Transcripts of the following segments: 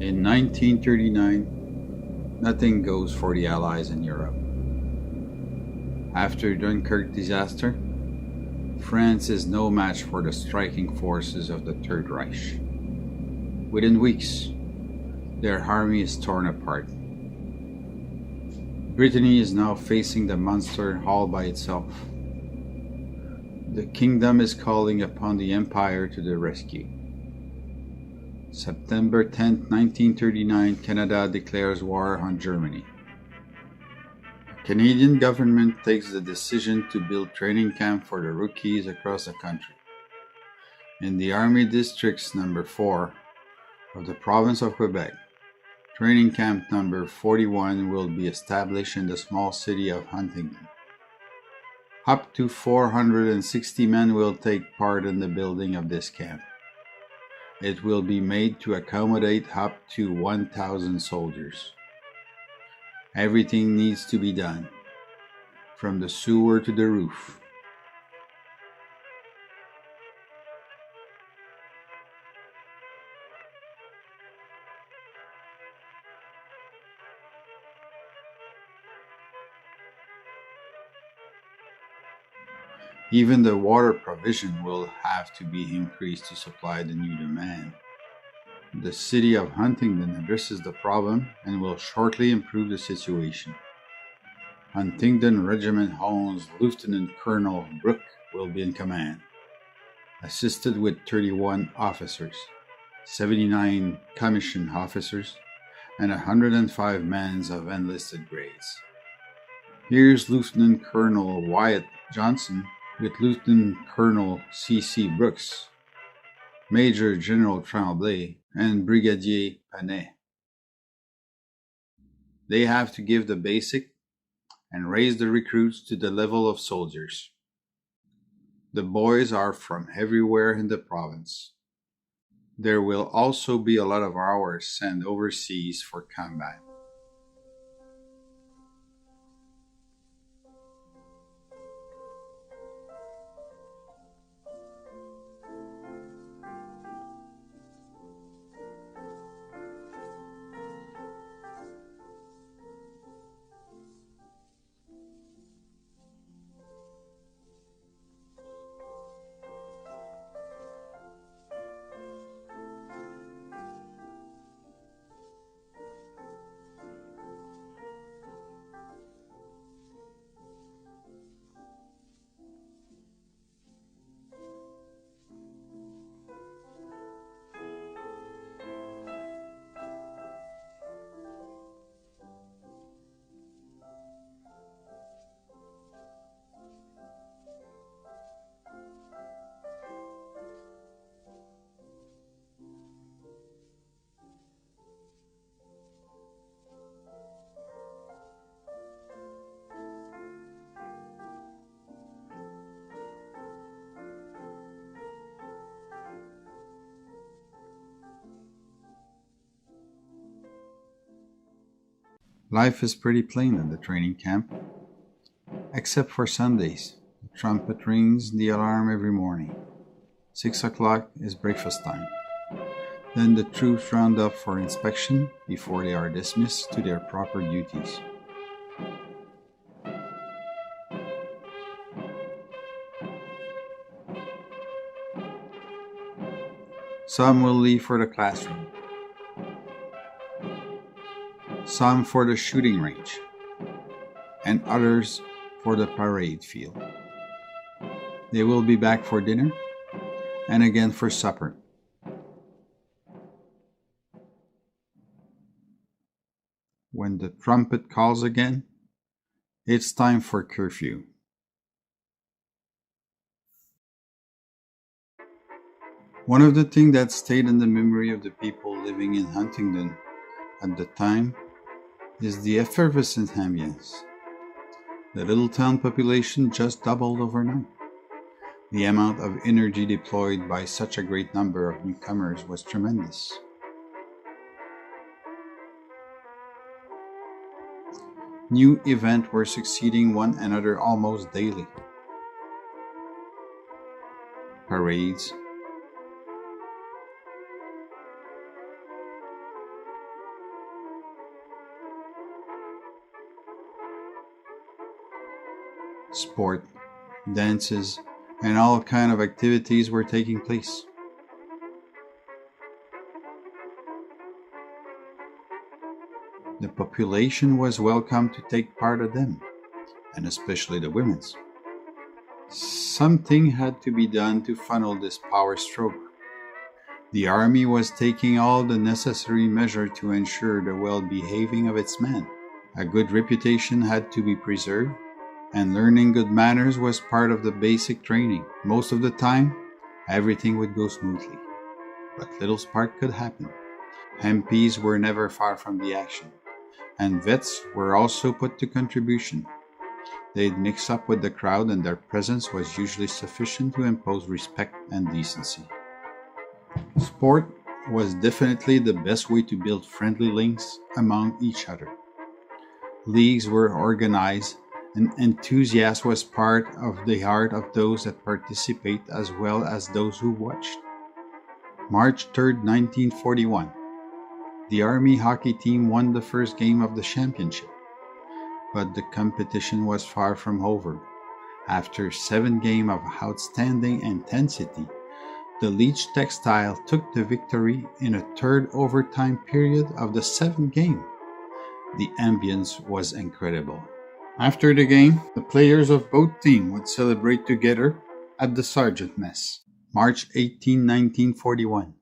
In 1939, nothing goes for the Allies in Europe. After Dunkirk disaster, France is no match for the striking forces of the Third Reich. Within weeks, their army is torn apart. Brittany is now facing the monster all by itself. The kingdom is calling upon the Empire to the rescue. September 10, 1939, Canada declares war on Germany. The Canadian government takes the decision to build training camps for the rookies across the country. In the Army Districts number 4 of the province of Quebec, Training Camp number 41 will be established in the small city of Huntingdon. Up to 460 men will take part in the building of this camp. It will be made to accommodate up to 1,000 soldiers. Everything needs to be done, from the sewer to the roof. Even the water provision will have to be increased to supply the new demand. The city of Huntingdon addresses the problem and will shortly improve the situation. Huntingdon Regiment Holmes Lieutenant Colonel Brooke will be in command, assisted with 31 officers, 79 commissioned officers, and 105 men of enlisted grades. Here's Lieutenant Colonel Wyatt Johnson with Lieutenant Colonel C.C. Brooks, Major General Tremblay, and Brigadier Panet. They have to give the basic and raise the recruits to the level of soldiers. The boys are from everywhere in the province. There will also be a lot of hours sent overseas for combat. Life is pretty plain at the training camp, except for Sundays. The trumpet rings the alarm every morning. 6 o'clock is breakfast time. Then the troops round up for inspection before they are dismissed to their proper duties. Some will leave for the classroom, some for the shooting range, and others for the parade field. They will be back for dinner and again for supper. When the trumpet calls again, it's time for curfew. One of the things that stayed in the memory of the people living in Huntingdon at the time is the effervescent ambience. The little town population just doubled overnight. The amount of energy deployed by such a great number of newcomers was tremendous. New events were succeeding one another almost daily. Parades, Sport, dances, and all kind of activities were taking place. The population was welcome to take part of them, and especially the women's. Something had to be done to funnel this power stroke. The army was taking all the necessary measures to ensure the well-behaving of its men. A good reputation had to be preserved, and learning good manners was part of the basic training. Most of the time, everything would go smoothly, but little spark could happen. MPs were never far from the action, and vets were also put to contribution. They'd mix up with the crowd, and their presence was usually sufficient to impose respect and decency. Sport was definitely the best way to build friendly links among each other. Leagues were organized, and enthusiasm was part of the heart of those that participate as well as those who watched. March 3rd, 1941. The Army hockey team won the first game of the championship, but the competition was far from over. After 7 games of outstanding intensity, the Leech Textile took the victory in a third overtime period of the 7th game. The ambience was incredible. After the game, the players of both teams would celebrate together at the Sergeant Mess. March 18, 1941.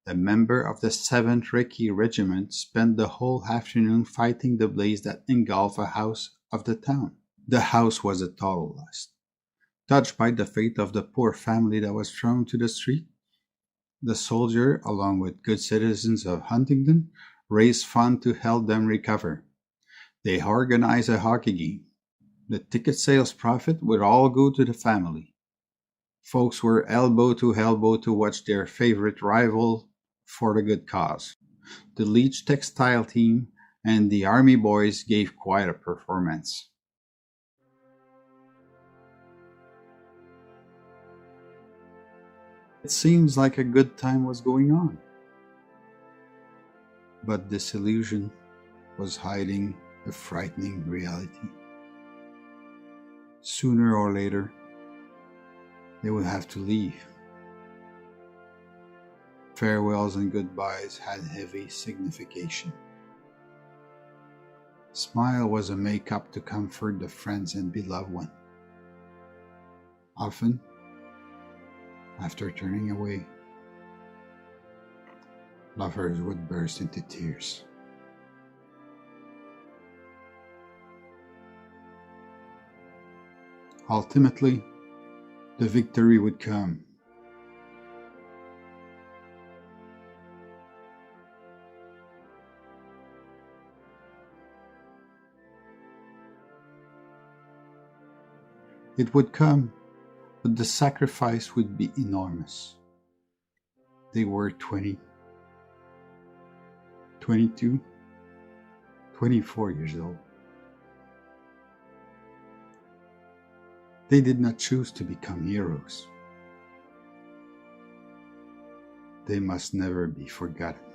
The member of the 7th Recce Regiment spent the whole afternoon fighting the blaze that engulfed a house of the town. The house was a total loss. Touched by the fate of the poor family that was thrown to the street, the soldier, along with good citizens of Huntingdon, raised funds to help them recover. They organized a hockey game. The ticket sales profit would all go to the family. Folks were elbow to elbow to watch their favorite rival for the good cause. The Leech Textile team and the Army boys gave quite a performance. It seems like a good time was going on, but disillusion was hiding a frightening reality. Sooner or later, they would have to leave. Farewells and goodbyes had heavy signification. Smile was a make-up to comfort the friends and beloved one. Often, after turning away, lovers would burst into tears. Ultimately, the victory would come. It would come, but the sacrifice would be enormous. They were 20, 22, 24 years old. They did not choose to become heroes. They must never be forgotten.